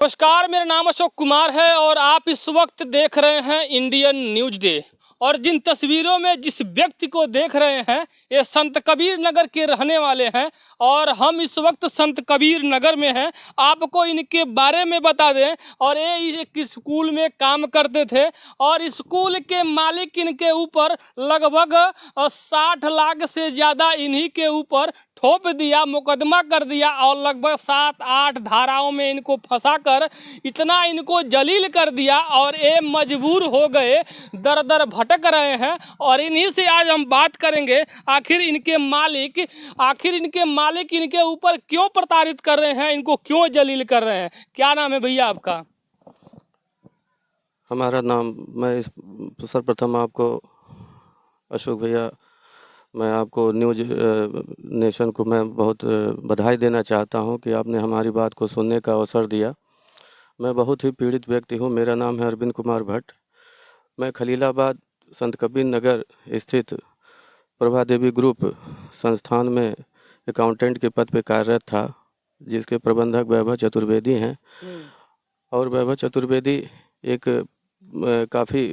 नमस्कार, मेरा नाम अशोक कुमार है और आप इस वक्त देख रहे हैं इंडियन न्यूज डे। और जिन तस्वीरों में जिस व्यक्ति को देख रहे हैं ये संत कबीर नगर के रहने वाले हैं और हम इस वक्त संत कबीर नगर में हैं। आपको इनके बारे में बता दें और ये एक स्कूल में काम करते थे और स्कूल के मालिक इनके ऊपर लगभग 60 लाख से ज़्यादा इन्हीं के ऊपर थोप दिया, मुकदमा कर दिया और लगभग 7-8 धाराओं में इनको फंसाकर इतना इनको जलील कर दिया और ये मजबूर हो गए, दर दर भटक रहे हैं। और इन्हीं से आज हम बात करेंगे आखिर इनके मालिक इनके ऊपर क्यों प्रताड़ित कर रहे हैं, इनको क्यों जलील कर रहे हैं। क्या नाम है भैया आपका? हमारा नाम, मैं सर्वप्रथम आपको अशोक भैया, मैं आपको न्यूज नेशन को मैं बहुत बधाई देना चाहता हूं कि आपने हमारी बात को सुनने का अवसर दिया। मैं बहुत ही पीड़ित व्यक्ति हूं। मेरा नाम है अरविंद कुमार भट्ट। मैं खलीलाबाद संत कबीर नगर स्थित प्रभा देवी ग्रुप संस्थान में अकाउंटेंट के पद पर कार्यरत था, जिसके प्रबंधक वैभव चतुर्वेदी हैं। और वैभव चतुर्वेदी एक काफ़ी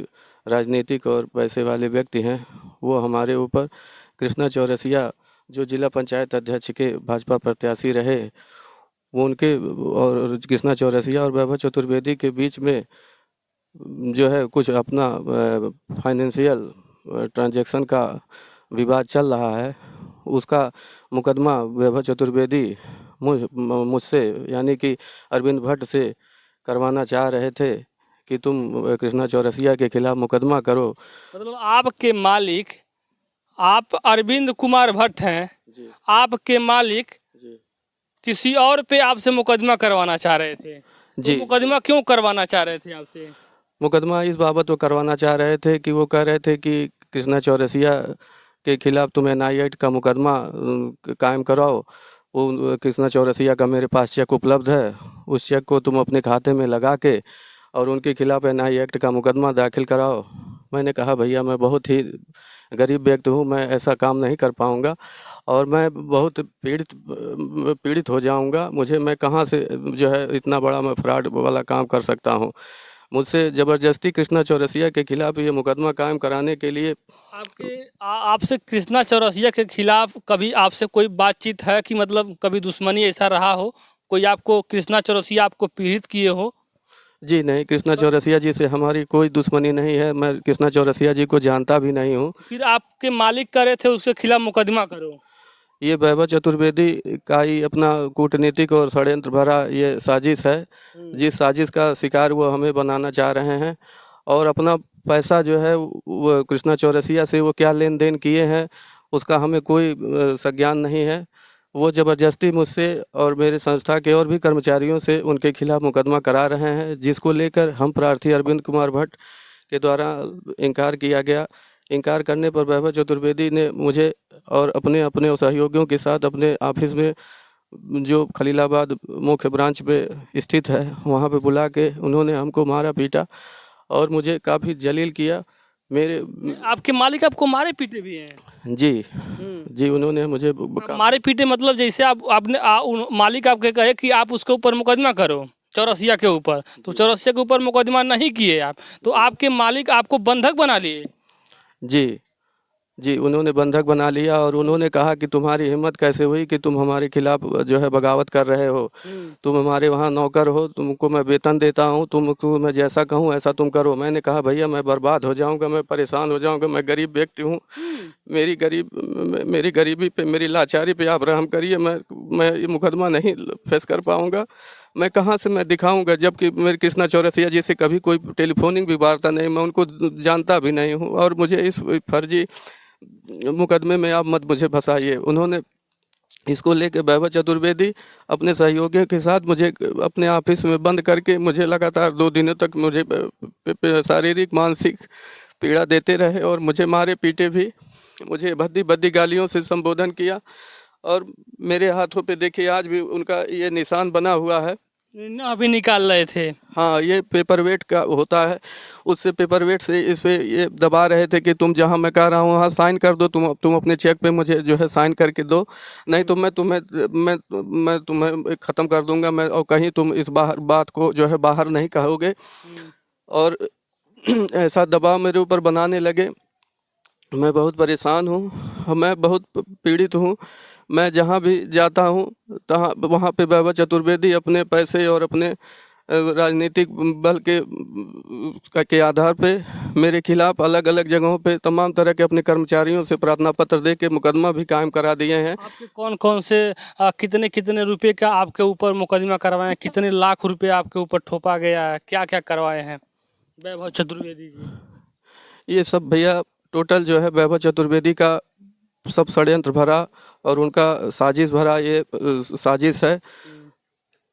राजनीतिक और पैसे वाले व्यक्ति हैं। वो हमारे ऊपर कृष्णा चौरसिया, जो जिला पंचायत अध्यक्ष के भाजपा प्रत्याशी रहे, वो उनके और कृष्णा चौरसिया और वैभव चतुर्वेदी के बीच में जो है कुछ अपना फाइनेंशियल ट्रांजैक्शन का विवाद चल रहा है। उसका मुकदमा वैभव चतुर्वेदी मुझसे यानी कि अरविंद भट्ट से करवाना चाह रहे थे कि तुम कृष्णा चौरसिया के खिलाफ मुकदमा करो। मतलब आपके मालिक आप अरविंद कुमार भट्ट हैं जी। आपके मालिक जी। किसी और पे आपसे मुकदमा करवाना चाह रहे थे जी। तो मुकदमा क्यों करवाना चाह रहे थे आपसे? मुकदमा इस बाबत वो करवाना चाह रहे थे कि वो कह रहे थे कि कृष्णा चौरसिया के खिलाफ तुम NI एक्ट का मुकदमा कायम कराओ। वो कृष्णा चौरसिया का मेरे पास चेक उपलब्ध है, उस चेक को तुम अपने खाते में लगा के और उनके खिलाफ NI एक्ट का मुकदमा दाखिल कराओ। मैंने कहा भैया, मैं बहुत ही गरीब व्यक्ति हूँ, मैं ऐसा काम नहीं कर पाऊँगा और मैं बहुत पीड़ित हो जाऊँगा। मैं कहाँ से जो है इतना बड़ा मैं फ्रॉड वाला काम कर सकता हूँ। मुझसे ज़बरदस्ती कृष्णा चौरसिया के खिलाफ ये मुकदमा कायम कराने के लिए आपसे कृष्णा चौरसिया के खिलाफ कभी आपसे कोई बातचीत है कि मतलब कभी दुश्मनी ऐसा रहा हो, कोई आपको कृष्णा चौरसिया आपको पीड़ित किए हो? जी नहीं, कृष्णा चौरसिया जी से हमारी कोई दुश्मनी नहीं है। मैं कृष्णा चौरसिया जी को जानता भी नहीं हूँ। फिर आपके मालिक करे थे उसके खिलाफ मुकदमा करो? ये वैभव चतुर्वेदी का ही अपना कूटनीतिक और षड्यंत्र भरा ये साजिश है, जिस साजिश का शिकार वो हमें बनाना चाह रहे हैं। और अपना पैसा जो है वो कृष्णा चौरसिया से वो क्या लेन देन किए हैं उसका हमें कोई संज्ञान नहीं है। वो ज़बरदस्ती मुझसे और मेरे संस्था के और भी कर्मचारियों से उनके खिलाफ मुकदमा करा रहे हैं, जिसको लेकर हम प्रार्थी अरविंद कुमार भट्ट के द्वारा इनकार किया गया। इनकार करने पर वैभव चतुर्वेदी ने मुझे और अपने अपने सहयोगियों के साथ अपने ऑफिस में, जो खलीलाबाद मुख्य ब्रांच पे स्थित है, वहाँ पे बुला के उन्होंने हमको मारा पीटा और मुझे काफ़ी जलील किया। आपके मालिक आपको मारे पीटे भी हैं? जी। जी, उन्होंने मुझे मारे पीटे मतलब जैसे मालिक आपके कहे कि आप उसके ऊपर मुकदमा करो चौरसिया के ऊपर, तो चौरसिया के ऊपर मुकदमा नहीं किए आप, तो आपके मालिक आपको बंधक बना लिए? जी। जी, उन्होंने बंधक बना लिया और उन्होंने कहा कि तुम्हारी हिम्मत कैसे हुई कि तुम हमारे खिलाफ जो है बगावत कर रहे हो। तुम हमारे वहाँ नौकर हो, तुमको मैं वेतन देता हूँ, तुमको मैं जैसा कहूँ ऐसा तुम करो। मैंने कहा भैया, मैं बर्बाद हो जाऊँगा, मैं परेशान हो जाऊँगा, मैं गरीब व्यक्ति हूँ। मेरी गरीबी पे, मेरी लाचारी पे आप रहम करिए। मैं ये मुकदमा नहीं फेस कर पाऊँगा। मैं कहाँ से मैं दिखाऊँगा, जबकि मेरे कृष्णा चौरसिया जी से कभी कोई टेलीफोनिक भी वार्ता नहीं, मैं उनको जानता भी नहीं हूँ। और मुझे इस फर्जी मुकदमे में आप मत मुझे फंसाइए। उन्होंने इसको लेके वैभव चतुर्वेदी अपने सहयोगियों के साथ मुझे अपने ऑफिस में बंद करके मुझे लगातार 2 दिनों तक मुझे शारीरिक मानसिक पीड़ा देते रहे और मुझे मारे पीटे भी। मुझे भद्दी भद्दी गालियों से संबोधन किया और मेरे हाथों पे देखिए आज भी उनका ये निशान बना हुआ है। अभी निकाल रहे थे। हाँ, ये पेपर वेट का होता है, उससे पेपर वेट से इस पे ये दबा रहे थे कि तुम जहाँ मैं कह रहा हूँ वहाँ साइन कर दो, तुम अपने चेक पे मुझे जो है साइन करके दो, नहीं तो मैं तुम्हें ख़त्म कर दूंगा, मैं और कहीं तुम इस बात को जो है बाहर नहीं कहोगे। और ऐसा दबाव मेरे ऊपर बनाने लगे। मैं बहुत परेशान हूँ, मैं बहुत पीड़ित हूँ। मैं जहाँ भी जाता हूँ तहाँ वहाँ पे वैभव चतुर्वेदी अपने पैसे और अपने राजनीतिक बल के आधार पे मेरे खिलाफ अलग अलग जगहों पे तमाम तरह के अपने कर्मचारियों से प्रार्थना पत्र दे के मुकदमा भी कायम करा दिए हैं। आपके कौन कौन से कितने कितने रुपए का आपके ऊपर मुकदमा करवाए हैं, कितने लाख रुपए आपके ऊपर ठोपा गया है, क्या क्या करवाए हैं वैभव चतुर्वेदी जी? ये सब भैया टोटल जो है वैभव चतुर्वेदी का सब षड्यंत्र भरा और उनका साजिश भरा ये साजिश है।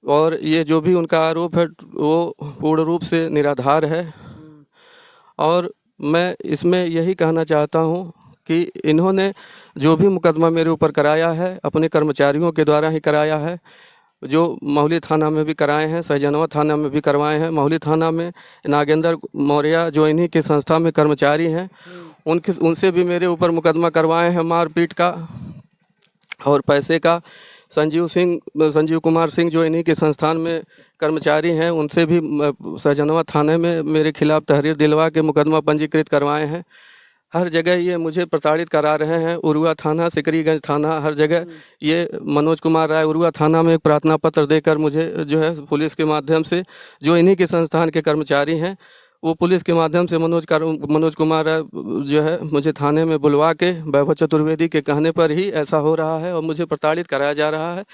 और ये जो भी उनका आरोप है वो पूर्ण रूप से निराधार है। और मैं इसमें यही कहना चाहता हूँ कि इन्होंने जो भी मुकदमा मेरे ऊपर कराया है अपने कर्मचारियों के द्वारा ही कराया है। जो महुली थाना में भी कराए हैं, सहजनवा थाना में भी करवाए हैं। महुली थाना में नागेंद्र मौर्य जो इन्हीं की संस्था में कर्मचारी हैं, उनसे भी मेरे ऊपर मुकदमा करवाए हैं मारपीट का और पैसे का। संजीव कुमार सिंह जो इन्हीं के संस्थान में कर्मचारी हैं, उनसे भी सहजनवा थाने में मेरे खिलाफ तहरीर दिलवा के मुकदमा पंजीकृत करवाए हैं। हर जगह ये मुझे प्रताड़ित करा रहे हैं। उरुआ थाना, सिकरीगंज थाना, हर जगह ये मनोज कुमार राय उरुआ थाना में एक प्रार्थना पत्र देकर मुझे जो है पुलिस के माध्यम से, जो इन्हीं के संस्थान के कर्मचारी हैं, वो पुलिस के माध्यम से मनोज कुमार राय जो है मुझे थाने में बुलवा के वैभव चतुर्वेदी के कहने पर ही ऐसा हो रहा है और मुझे प्रताड़ित कराया जा रहा है।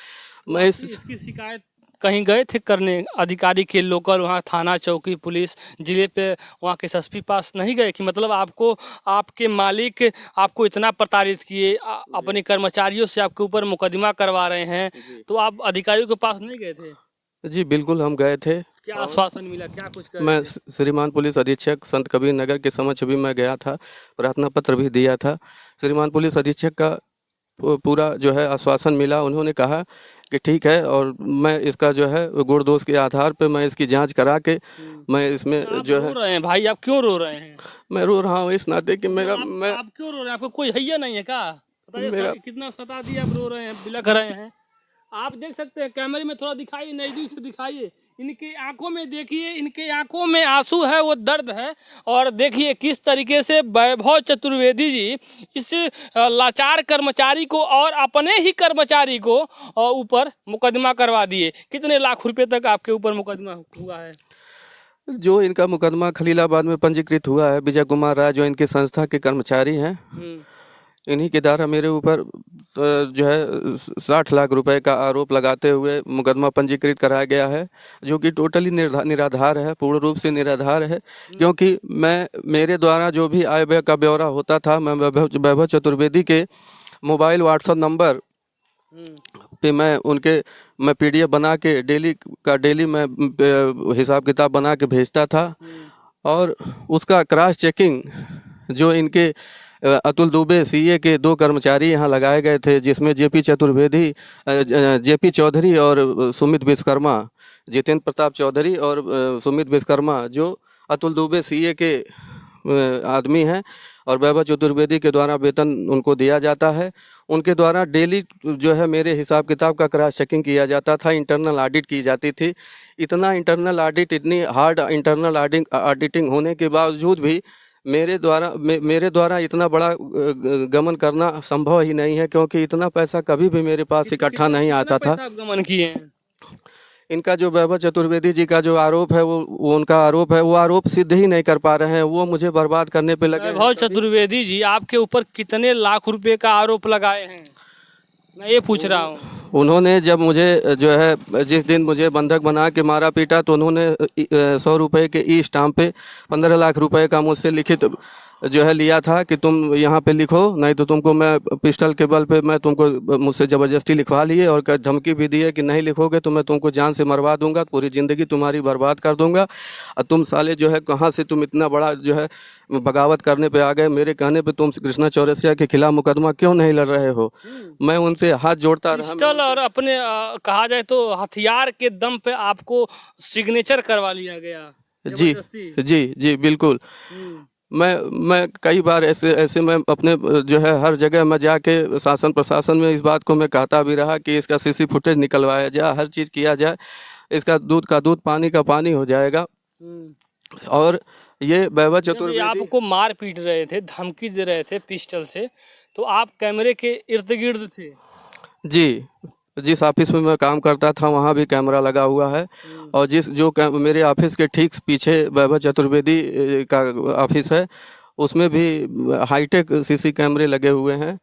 मैं इसकी शिकायत कहीं गए थे करने, अधिकारी के लोकल वहाँ थाना चौकी पुलिस जिले पे वहाँ के एसएसपी पास नहीं गए कि मतलब आपको आपके मालिक आपको इतना प्रताड़ित किए, अपने कर्मचारियों से आपके ऊपर मुकदमा करवा रहे हैं, तो आप अधिकारियों के पास नहीं गए थे? जी बिल्कुल, हम गए थे। क्या आश्वासन मिला, क्या कुछ कर? मैं श्रीमान पुलिस अधीक्षक संत कबीर नगर के समक्ष भी मैं गया था, प्रार्थना पत्र भी दिया था। श्रीमान पुलिस अधीक्षक का पूरा जो है आश्वासन मिला। उन्होंने कहा कि ठीक है और मैं इसका जो है गुण दोष के आधार पे मैं इसकी जांच करा के मैं इसमें जो है। रो रहे हैं भाई, आप क्यों रो रहे हैं? मैं रो रहा हूँ इस नाते कि मेरा आप क्यों रो रहे हैं? आपको कोई हैया नहीं है क्या? बताइए कितना सता दिया, आप रो रहे हैं, बिलख रहे हैं। आप देख सकते हैं, कैमरे में थोड़ा दिखाइए, नजदीक से दिखाइए। इनके आंखों में देखिए, इनके आंखों में आंसू है, वो दर्द है। और देखिए किस तरीके से वैभव चतुर्वेदी जी इस लाचार कर्मचारी को और अपने ही कर्मचारी को ऊपर मुकदमा करवा दिए। कितने लाख रुपए तक आपके ऊपर मुकदमा हुआ है? जो इनका मुकदमा खलीलाबाद में पंजीकृत हुआ है, विजय कुमार राय जो इनकी संस्था के कर्मचारी हैं, इन्हीं के द्वारा मेरे ऊपर जो है 60 लाख रुपए का आरोप लगाते हुए मुकदमा पंजीकृत कराया गया है, जो कि टोटली निराधार है, पूर्ण रूप से निराधार है। क्योंकि मेरे द्वारा जो भी आय व्यय का ब्यौरा होता था, मैं वैभव चतुर्वेदी के मोबाइल व्हाट्सएप नंबर पे मैं PDF बना के डेली मैं हिसाब किताब बना के भेजता था। और उसका क्रॉस चेकिंग जो इनके अतुल दुबे CA के 2 कर्मचारी यहाँ लगाए गए थे, जिसमें JP चौधरी और सुमित विश्वकर्मा, जितेंद्र प्रताप चौधरी और सुमित विश्वकर्मा, जो अतुल दुबे CA के आदमी हैं और वैभव चतुर्वेदी के द्वारा वेतन उनको दिया जाता है। उनके द्वारा डेली जो है मेरे हिसाब किताब का क्रॉस चेकिंग किया जाता था, इंटरनल ऑडिट की जाती थी। इतना इंटरनल ऑडिट, इतनी हार्ड इंटरनल ऑडिटिंग होने के बावजूद भी मेरे द्वारा इतना बड़ा गमन करना संभव ही नहीं है, क्योंकि इतना पैसा कभी भी मेरे पास इकट्ठा नहीं आता था। गमन किए हैं? इनका जो वैभव चतुर्वेदी जी का जो आरोप है वो उनका आरोप है, वो आरोप सिद्ध ही नहीं कर पा रहे हैं, वो मुझे बर्बाद करने पे लगे। वैभव चतुर्वेदी जी आपके ऊपर कितने लाख रुपए का आरोप लगाए हैं, मैं ये पूछ रहा हूँ? उन्होंने जब मुझे जो है जिस दिन मुझे बंधक बना के मारा पीटा, तो उन्होंने 100 रुपये के ई स्टाम्प पे 15 लाख रुपए का मुझसे लिखित जो है लिया था कि तुम यहाँ पे लिखो, नहीं तो तुमको मैं पिस्टल के बल पे मैं तुमको मुझसे ज़बरदस्ती लिखवा लिए और धमकी भी दी है कि नहीं लिखोगे तो मैं तुमको जान से मरवा दूंगा, पूरी ज़िंदगी तुम्हारी बर्बाद कर दूंगा। और तुम साले जो है कहाँ से तुम इतना बड़ा जो है बगावत करने पे आ गए, मेरे कहने पे तुम कृष्णा चौरसिया के खिलाफ मुकदमा क्यों नहीं लड़ रहे हो। मैं उनसे हाथ जोड़ता रहा। पिस्टल और अपने कहा जाए तो हथियार के दम पे आपको सिग्नेचर करवा लिया गया जी जबरदस्ती। जी बिल्कुल। हम्म, मैं कई बार ऐसे ऐसे मैं अपने जो है हर जगह मैं जाके शासन प्रशासन में इस बात को मैं कहता भी रहा कि इसका सीसी फुटेज निकलवाया जाए, हर चीज़ किया जाए, इसका दूध का दूध पानी का पानी हो जाएगा। हम्म। और ये वैभव जब ये चतुर्वेदी आपको मार पीट रहे थे, धमकी दे रहे थे पिस्टल से, तो आप कैमरे के इर्द गिर्द थे? जी, जिस ऑफिस में मैं काम करता था वहाँ भी कैमरा लगा हुआ है। और मेरे ऑफिस के ठीक पीछे वैभव चतुर्वेदी का ऑफिस है, उसमें भी हाईटेक सीसी कैमरे लगे हुए हैं।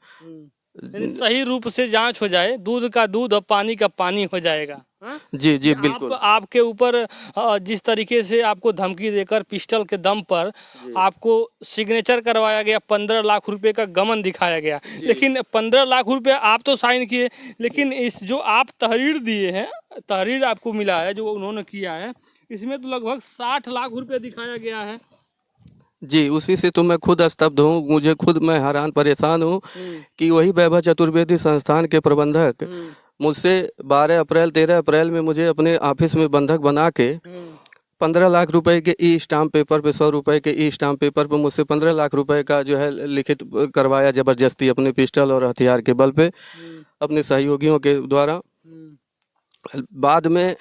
यानी सही रूप से जांच हो जाए, दूध का दूध और पानी का पानी हो जाएगा। हाँ? जी जी आप बिल्कुल। आपके ऊपर जिस तरीके से आपको धमकी देकर पिस्टल के दम पर आपको सिग्नेचर करवाया गया, 15 लाख रुपए का गमन दिखाया गया, लेकिन 15 लाख रुपए आप तो साइन किए, लेकिन इस जो आप तहरीर दिए हैं, तहरीर आपको मिला है जो उन्होंने किया है, इसमें तो लगभग 60 लाख रुपए दिखाया गया है। जी, उसी से तो मैं खुद स्तब्ध हूँ, मुझे खुद मैं हैरान परेशान हूँ कि वही वैभव चतुर्वेदी संस्थान के प्रबंधक मुझसे 12 अप्रैल 13 अप्रैल में मुझे अपने ऑफिस में बंधक बना के 15 लाख रुपए के ई स्टाम्प पेपर पे 100 रुपए के ई स्टाम्प पेपर पे मुझसे 15 लाख रुपए का जो है लिखित करवाया ज़बरदस्ती अपने पिस्टल और हथियार के बल पे अपने सहयोगियों के द्वारा। बाद में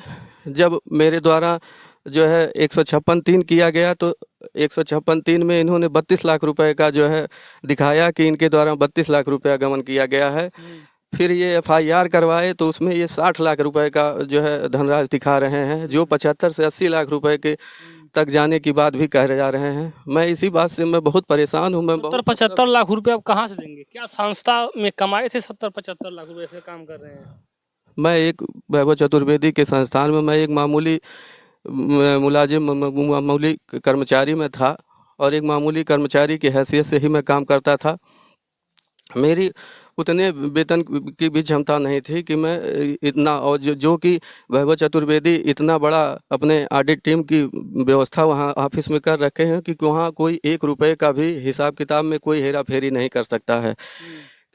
जब मेरे द्वारा जो है 156(3) किया गया तो 156(3) में इन्होंने 32 लाख रुपए का जो है दिखाया कि इनके द्वारा 32 लाख रुपया गमन किया गया है। फिर ये FIR करवाए तो उसमें ये 60 लाख रुपए का जो है धनराशि दिखा रहे हैं, जो 75 से 80 लाख रुपए के तक जाने की बात भी कह जा रहे हैं। मैं इसी बात से मैं बहुत परेशान हूँ। मैं 70-75 लाख रुपए आप कहाँ से देंगे? क्या संस्था में कमाए थे 70-75 लाख रुपए से काम कर रहे हैं? मैं एक वैभव चतुर्वेदी के संस्थान में मैं एक मामूली मुलाजिम मामूली कर्मचारी में था और एक मामूली कर्मचारी की हैसियत से ही मैं काम करता था। मेरी उतने वेतन की भी क्षमता नहीं थी कि मैं इतना, और जो कि वैभव चतुर्वेदी इतना बड़ा अपने ऑडिट टीम की व्यवस्था वहाँ ऑफिस में कर रखे हैं कि वहाँ कोई 1 रुपए का भी हिसाब किताब में कोई हेरा फेरी नहीं कर सकता है,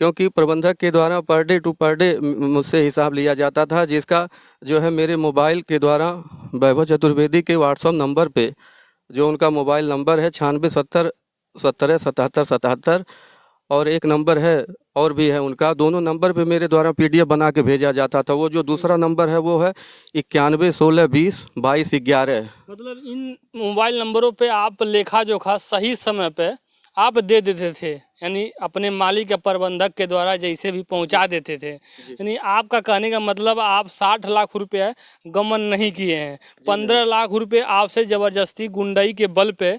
क्योंकि प्रबंधक के द्वारा per day to per day मुझसे हिसाब लिया जाता था, जिसका जो है मेरे मोबाइल के द्वारा वैभव चतुर्वेदी के व्हाट्सएप नंबर पे, जो उनका मोबाइल नंबर है 9670 17 77 77, और एक नंबर है और भी है उनका, दोनों नंबर पे मेरे द्वारा PDF बना के भेजा जाता था। वो जो दूसरा नंबर है वो है 91 16 20 22 11। मतलब इन मोबाइल नंबरों पे आप लेखा जोखा सही समय पे आप दे देते थे, यानी अपने मालिक या प्रबंधक के द्वारा जैसे भी पहुंचा देते थे। यानी आपका कहने का मतलब आप 60 लाख रुपये गमन नहीं किए हैं, 15 लाख रुपए आपसे ज़बरदस्ती गुंडाई के बल पे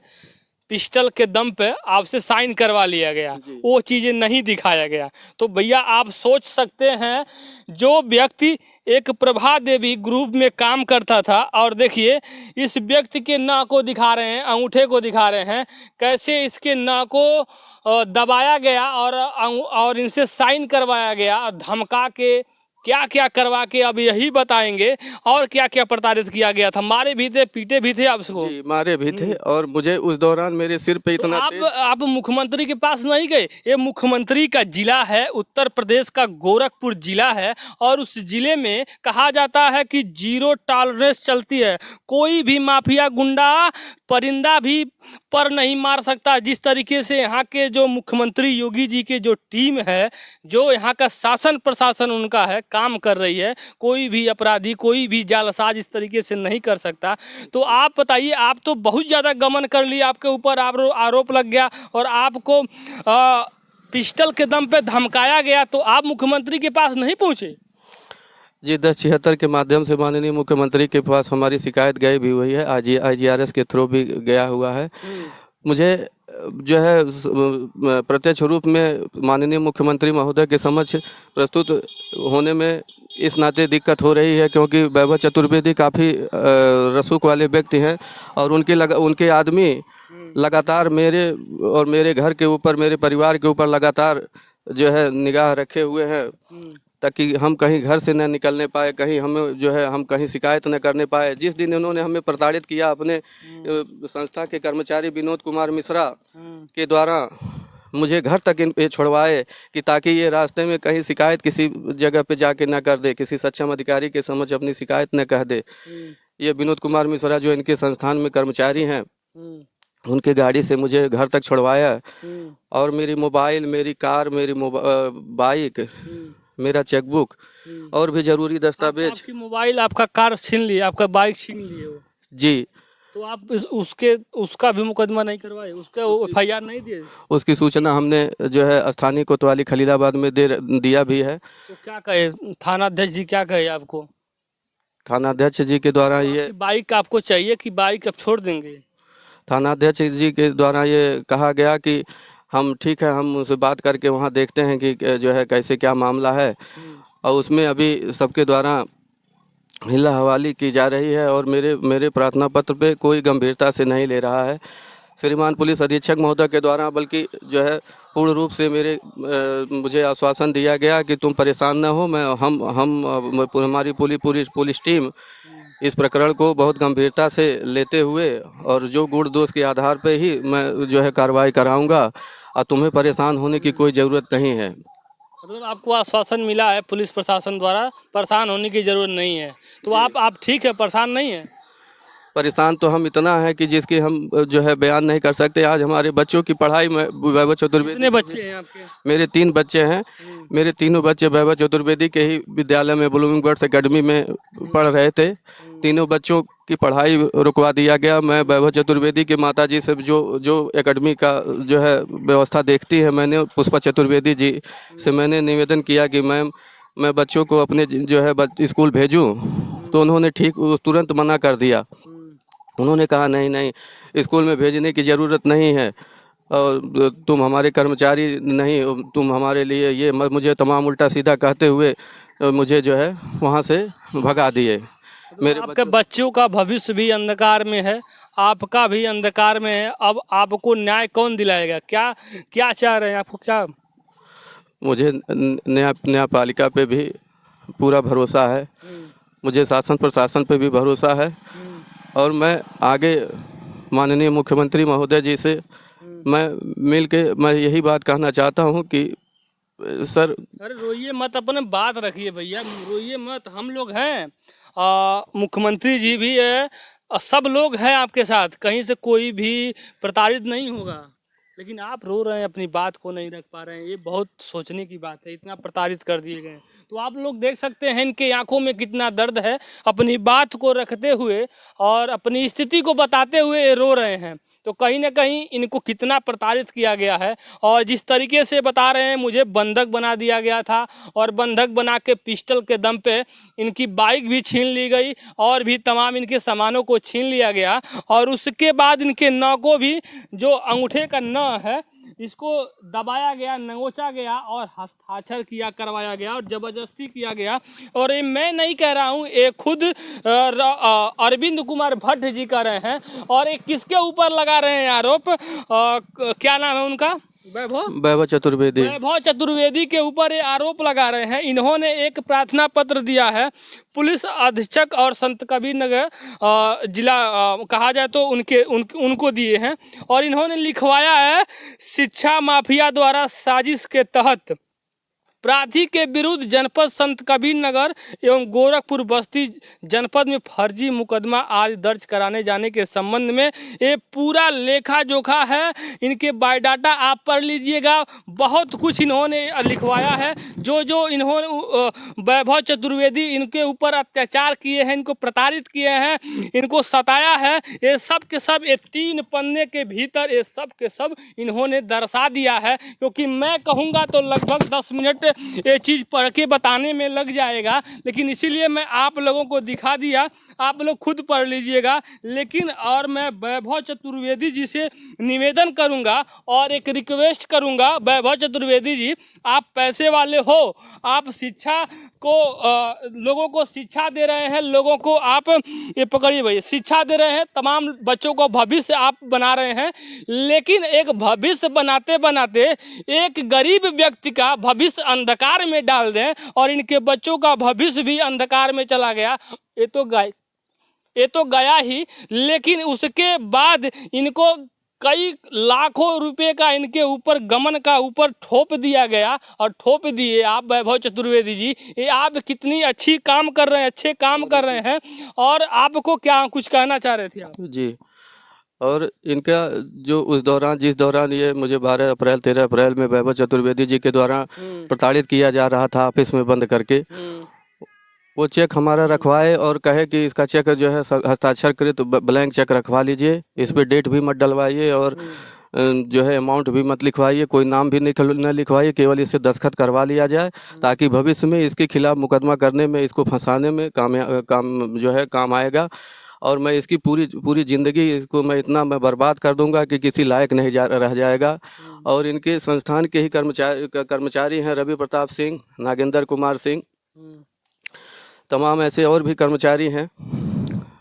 पिस्टल के दम पे आपसे साइन करवा लिया गया, वो चीज़ें नहीं दिखाया गया। तो भैया आप सोच सकते हैं, जो व्यक्ति एक प्रभा देवी ग्रुप में काम करता था, और देखिए इस व्यक्ति के नाक को दिखा रहे हैं, अंगूठे को दिखा रहे हैं, कैसे इसके नाक को दबाया गया और इनसे साइन करवाया गया, धमका के क्या क्या करवा के अब यही बताएंगे, और क्या क्या प्रताड़ित किया गया था। मारे भी थे, पीटे भी थे आपको? जी, मारे भी थे, और मुझे उस दौरान मेरे सिर पे इतना तो आप मुख्यमंत्री के पास नहीं गए? ये मुख्यमंत्री का जिला है, उत्तर प्रदेश का गोरखपुर जिला है, और उस जिले में कहा जाता है कि 0 टॉलरेंस चलती है। कोई भी माफिया गुंडा परिंदा भी पर नहीं मार सकता। जिस तरीके से यहाँ के जो मुख्यमंत्री योगी जी के जो टीम है, जो यहाँ का शासन प्रशासन उनका है, काम कर रही है, कोई भी अपराधी, कोई भी जालसाज इस तरीके से नहीं कर सकता। तो आप बताइए, आप तो बहुत ज़्यादा गमन कर लिया, आपके ऊपर आरोप लग गया और आपको पिस्टल के दम पे धमकाया गया, तो आप मुख्यमंत्री के पास नहीं पहुँचे? जी, 1076 के माध्यम से माननीय मुख्यमंत्री के पास हमारी शिकायत गई भी हुई है, IGRS के थ्रू भी गया हुआ है। मुझे जो है प्रत्यक्ष रूप में माननीय मुख्यमंत्री महोदय के समक्ष प्रस्तुत होने में इस नाते दिक्कत हो रही है, क्योंकि वैभव चतुर्वेदी काफ़ी रसूख वाले व्यक्ति हैं और उनके आदमी लगातार मेरे और मेरे घर के ऊपर, मेरे परिवार के ऊपर लगातार जो है निगाह रखे हुए हैं, ताकि हम कहीं घर से न निकलने पाए, कहीं हमें जो है हम कहीं शिकायत न करने पाए। जिस दिन इन्होंने हमें प्रताड़ित किया अपने संस्था के कर्मचारी विनोद कुमार मिश्रा के द्वारा, मुझे घर तक ये छुड़वाए कि ताकि ये रास्ते में कहीं शिकायत किसी जगह पे जाके ना कर दे, किसी सक्षम अधिकारी के समक्ष अपनी शिकायत न कह दे। ये विनोद कुमार मिश्रा जो इनके संस्थान में कर्मचारी हैं, उनके गाड़ी से मुझे घर तक छुड़वाया और मेरी मोबाइल, मेरी कार, मेरी बाइक, मेरा चेकबुक और भी जरूरी दस्तावेज। आपकी मोबाइल, आपका कार छीन लिए, आपका बाइक छीन लिए वो? जी। तो आप उसका भी मुकदमा नहीं करवाए, उसका FIR नहीं दिए? उसकी सूचना हमने जो है स्थानीय कोतवाली खलीलाबाद में दिया भी है। तो क्या कहे थाना अध्यक्ष जी, क्या कहे आपको? थाना अध्यक्ष जी के द्वारा ये बाइक आपको चाहिए कि बाइक अब छोड़ देंगे? थाना अध्यक्ष जी के द्वारा ये कहा गया कि हम ठीक है, हम उनसे बात करके वहाँ देखते हैं कि जो है कैसे क्या मामला है, और उसमें अभी सबके द्वारा हिला हवाली की जा रही है और मेरे प्रार्थना पत्र पे कोई गंभीरता से नहीं ले रहा है श्रीमान पुलिस अधीक्षक महोदय के द्वारा, बल्कि जो है पूर्ण रूप से मुझे आश्वासन दिया गया कि तुम परेशान न हो, हमारी पूरी पुलिस टीम इस प्रकरण को बहुत गंभीरता से लेते हुए और जो गुण दोष के आधार पर ही मैं जो है कार्रवाई कराऊंगा, और तुम्हें परेशान होने की कोई ज़रूरत नहीं है। मतलब आपको आश्वासन मिला है पुलिस प्रशासन द्वारा, परेशान होने की ज़रूरत नहीं है। तो आप ठीक है, परेशान नहीं है? परेशान तो हम इतना है कि जिसकी हम जो है बयान नहीं कर सकते। आज हमारे बच्चों की पढ़ाई में वैभव चतुर्वेदी, कितने बच्चे हैं आपके? मेरे 3 बच्चे हैं। मेरे तीनों बच्चे वैभव चतुर्वेदी के ही विद्यालय में ब्लूमिंग बर्ड्स एकेडमी में पढ़ रहे थे। तीनों बच्चों की पढ़ाई रुकवा दिया गया। मैं वैभव चतुर्वेदी के माताजी से जो एकेडमी का जो है व्यवस्था देखती है, मैंने पुष्पा चतुर्वेदी जी से मैंने निवेदन किया कि मैम मैं बच्चों को अपने जो है स्कूल भेजूं, तो उन्होंने तुरंत मना कर दिया। उन्होंने कहा नहीं, स्कूल में भेजने की ज़रूरत नहीं है, और तुम हमारे कर्मचारी नहीं, तुम हमारे लिए ये मुझे तमाम उल्टा सीधा कहते हुए मुझे जो है वहाँ से भगा दिए। मेरे आपके बच्चों का भविष्य भी अंधकार में है, आपका भी अंधकार में है। अब आपको न्याय कौन दिलाएगा? क्या चाह रहे हैं आपको? क्या मुझे न्यायपालिका पे भी पूरा भरोसा है, मुझे शासन प्रशासन पे भी भरोसा है, और मैं आगे माननीय मुख्यमंत्री महोदय जी से मैं मिल के मैं यही बात कहना चाहता हूं कि सर। अरे रोइए मत, अपने बात रखिए भैया, रोइए मत। हम लोग हैं, मुख्यमंत्री जी भी है, सब लोग हैं आपके साथ, कहीं से कोई भी प्रताड़ित नहीं होगा। लेकिन आप रो रहे हैं, अपनी बात को नहीं रख पा रहे हैं, ये बहुत सोचने की बात है। इतना प्रताड़ित कर दिए गए, तो आप लोग देख सकते हैं इनके आंखों में कितना दर्द है। अपनी बात को रखते हुए और अपनी स्थिति को बताते हुए ये रो रहे हैं। तो कहीं ना कहीं इनको कितना प्रताड़ित किया गया है, और जिस तरीके से बता रहे हैं मुझे बंधक बना दिया गया था, और बंधक बना के पिस्टल के दम पे इनकी बाइक भी छीन ली गई और भी तमाम इनके सामानों को छीन लिया गया। और उसके बाद इनके नौ को भी, जो अंगूठे का नौ है, इसको दबाया गया, नगोचा गया और हस्ताक्षर करवाया गया और ज़बरदस्ती किया गया। और ये मैं नहीं कह रहा हूँ, ये खुद अरविंद कुमार भट्ट जी कर रहे हैं। और ये किसके ऊपर लगा रहे हैं आरोप? क्या नाम है उनका? वैभव चतुर्वेदी। वैभव चतुर्वेदी के ऊपर ये आरोप लगा रहे हैं। इन्होंने एक प्रार्थना पत्र दिया है पुलिस अधीक्षक और संत कबीर नगर जिला कहा जाए तो उनको दिए हैं, और इन्होंने लिखवाया है शिक्षा माफिया द्वारा साजिश के तहत प्रार्थी के विरुद्ध जनपद संत कबीर नगर एवं गोरखपुर बस्ती जनपद में फर्जी मुकदमा आज दर्ज कराने जाने के संबंध में ये पूरा लेखा जोखा है। इनके बायोडाटा आप पढ़ लीजिएगा, बहुत कुछ इन्होंने लिखवाया है। जो इन्होंने वैभव चतुर्वेदी इनके ऊपर अत्याचार किए हैं, इनको प्रताड़ित किए हैं, इनको सताया है, ये सब के सब ये 3 पन्ने के भीतर ये सब के सब इन्होंने दर्शा दिया है। क्योंकि मैं कहूँगा तो लगभग 10 मिनट ये चीज़ पढ़ के बताने में लग जाएगा, लेकिन इसीलिए मैं आप लोगों को दिखा दिया, आप लोग खुद पढ़ लीजिएगा। लेकिन और मैं वैभव चतुर्वेदी जी से निवेदन करूंगा और एक रिक्वेस्ट करूंगा, वैभव चतुर्वेदी जी, आप पैसे वाले हो, आप शिक्षा को लोगों को शिक्षा दे रहे हैं, लोगों को आप ये पकड़िए भाई, शिक्षा दे रहे हैं, तमाम बच्चों को भविष्य आप बना रहे हैं, लेकिन एक भविष्य बनाते बनाते एक गरीब व्यक्ति का भविष्य अंधकार में डाल दें और इनके बच्चों का भविष्य भी अंधकार में चला गया, ये तो गया ही। लेकिन उसके बाद इनको कई लाखों रुपए का इनके ऊपर गमन का ऊपर थोप दिया गया और थोप दिए आप वैभव चतुर्वेदी जी। ये आप कितनी अच्छी काम कर रहे हैं, अच्छे काम कर रहे हैं। और आपको क्या कुछ कहना चाह रहे थे आप? जी, और इनका जो उस दौरान जिस दौरान ये मुझे 12 अप्रैल 13 अप्रैल में वैभव चतुर्वेदी जी के द्वारा प्रताड़ित किया जा रहा था ऑफिस में बंद करके, वो चेक हमारा रखवाए और कहे कि इसका चेक जो है हस्ताक्षरकृत ब्लैंक चेक रखवा लीजिए, इस पर डेट भी मत डलवाइए और जो है अमाउंट भी मत लिखवाइए, कोई नाम भी न लिखवाइए, केवल इससे दस्तखत करवा लिया जाए ताकि भविष्य में इसके खिलाफ मुकदमा करने में, इसको फंसाने में काम जो है काम आएगा। और मैं इसकी पूरी ज़िंदगी इसको मैं इतना बर्बाद कर दूंगा कि किसी लायक नहीं रह जाएगा। और इनके संस्थान के ही कर्मचारी हैं रवि प्रताप सिंह, नागेंद्र कुमार सिंह, तमाम ऐसे और भी कर्मचारी हैं।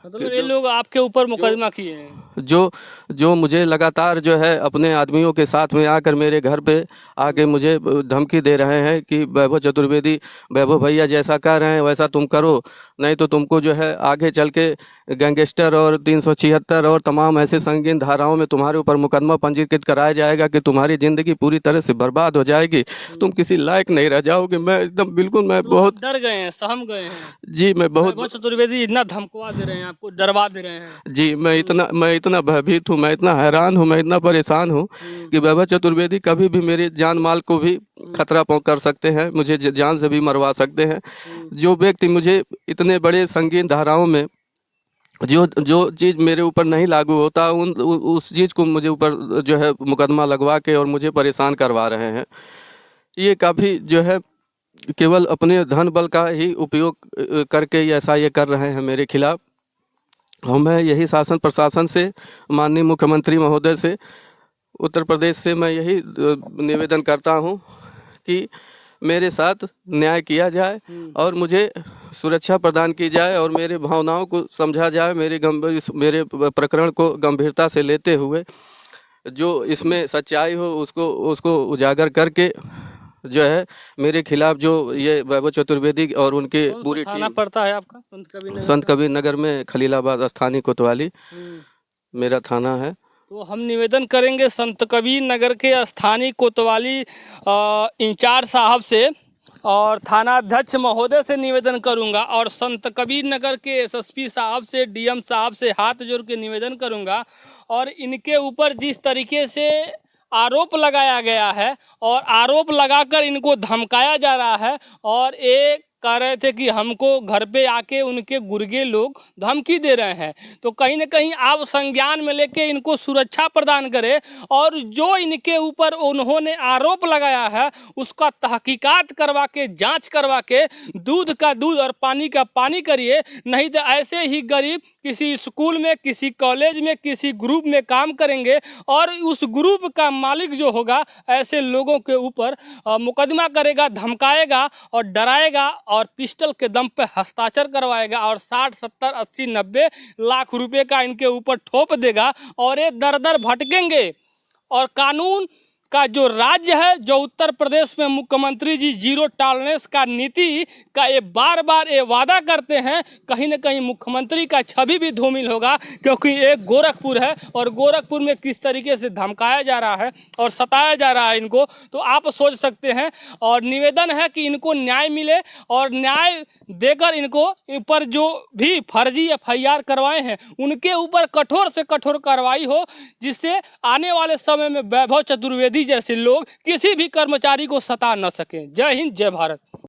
मतलब ये लोग आपके ऊपर मुकदमा किए हैं? जो मुझे लगातार जो है अपने आदमियों के साथ में आकर मेरे घर पे आके मुझे धमकी दे रहे हैं कि वैभव चतुर्वेदी, वैभव भैया जैसा कह रहे हैं वैसा तुम करो, नहीं तो तुमको जो है आगे चल के गैंगस्टर और 376 और तमाम ऐसे संगीन धाराओं में तुम्हारे ऊपर मुकदमा पंजीकृत कराया जाएगा कि तुम्हारी ज़िंदगी पूरी तरह से बर्बाद हो जाएगी, तुम किसी लायक नहीं रह जाओगे। मैं एकदम बिल्कुल मैं बहुत डर गए हैं, सहम गए हैं जी। मैं बहुत वैभव चतुर्वेदी इतना धमकवा दे रहे हैं, आपको डरवा दे रहे हैं जी। मैं इतना भयभीत हूँ, मैं इतना हैरान हूँ, मैं इतना परेशान हूँ कि वैभव चतुर्वेदी कभी भी मेरे जान माल को भी खतरा कर सकते हैं, मुझे जान से भी मरवा सकते हैं। जो व्यक्ति मुझे इतने बड़े संगीन धाराओं में जो चीज़ मेरे ऊपर नहीं लागू होता उस चीज़ को मुझे ऊपर जो है मुकदमा लगवा के और मुझे परेशान करवा रहे हैं। ये काफ़ी जो है केवल अपने धन बल का ही उपयोग करके ऐसा ये कर रहे हैं मेरे खिलाफ। और मैं यही शासन प्रशासन से, माननीय मुख्यमंत्री महोदय से, उत्तर प्रदेश से मैं यही निवेदन करता हूं कि मेरे साथ न्याय किया जाए और मुझे सुरक्षा प्रदान की जाए और मेरे भावनाओं को समझा जाए, मेरे प्रकरण को गंभीरता से लेते हुए जो इसमें सच्चाई हो उसको उजागर करके जो है मेरे खिलाफ जो ये वैभव चतुर्वेदी और उनके पूरी थाना पड़ता है आपका? संत कबीर नगर में खलीलाबाद स्थानीय कोतवाली मेरा थाना है। तो हम निवेदन करेंगे संत कबीर नगर के स्थानीय कोतवाली इंचार्ज साहब से और थाना अध्यक्ष महोदय से निवेदन करूंगा और संत कबीर नगर के एसएसपी साहब से, डीएम साहब से हाथ जोड़ के निवेदन करूंगा। और इनके ऊपर जिस तरीके से आरोप लगाया गया है और आरोप लगाकर इनको धमकाया जा रहा है और एक कह रहे थे कि हमको घर पे आके उनके गुर्गे लोग धमकी दे रहे हैं, तो कहीं ना कहीं आप संज्ञान में लेके इनको सुरक्षा प्रदान करें और जो इनके ऊपर उन्होंने आरोप लगाया है उसका तहकीकात करवा के, जांच करवा के, दूध का दूध और पानी का पानी करिए। नहीं तो ऐसे ही गरीब किसी स्कूल में, किसी कॉलेज में, किसी ग्रुप में काम करेंगे और उस ग्रुप का मालिक जो होगा ऐसे लोगों के ऊपर मुकदमा करेगा, धमकाएगा और डराएगा और पिस्टल के दम पे हस्ताक्षर करवाएगा और 60, 70, 80, 90 लाख रुपए का इनके ऊपर ठोप देगा और ये दर दर भटकेंगे। और कानून का जो राज्य है, जो उत्तर प्रदेश में मुख्यमंत्री जी जीरो टॉलरेंस का नीति का ये बार बार ये वादा करते हैं, कहीं ना कहीं मुख्यमंत्री का छवि भी धूमिल होगा, क्योंकि एक गोरखपुर है और गोरखपुर में किस तरीके से धमकाया जा रहा है और सताया जा रहा है इनको, तो आप सोच सकते हैं। और निवेदन है कि इनको न्याय मिले और न्याय देकर इनको ऊपर जो भी फर्जी FIR करवाए हैं उनके ऊपर कठोर से कठोर कार्रवाई हो, जिससे आने वाले समय में वैभव चतुर्वेदी जैसे लोग किसी भी कर्मचारी को सता न सकें। जय हिंद, जय भारत।